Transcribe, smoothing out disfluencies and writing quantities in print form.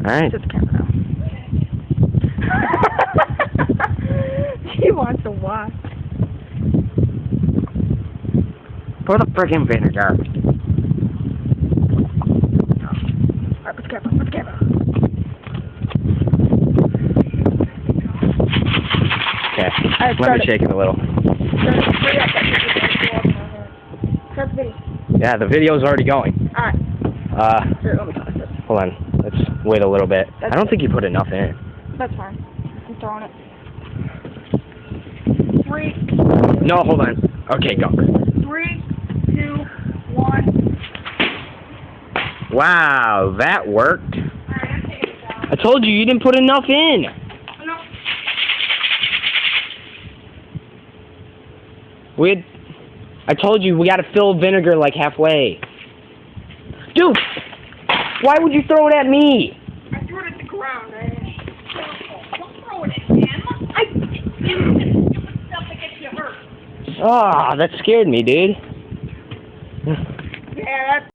Alright. Just camera now. She wants to watch. Pour the friggin' vinegar. Alright, put the camera, put the camera. Okay, Alright, let me shake it a little. Start the video. Yeah, the video's already going. Alright. Here, let me toss this. Hold on. Let's wait a little bit. That's I don't think you put enough in. That's fine. I'm throwing it. 3. No, hold on. Okay, go. 3, 2, 1. Wow, that worked. Alright, I'm taking it down. I told you didn't put enough in. No. I told you we gotta fill vinegar like halfway. Dude, why would you throw it at me? I threw it at the ground. Don't throw it at him. I stupid stuff that gets you hurt. Ah, that scared me, dude. Yeah, that's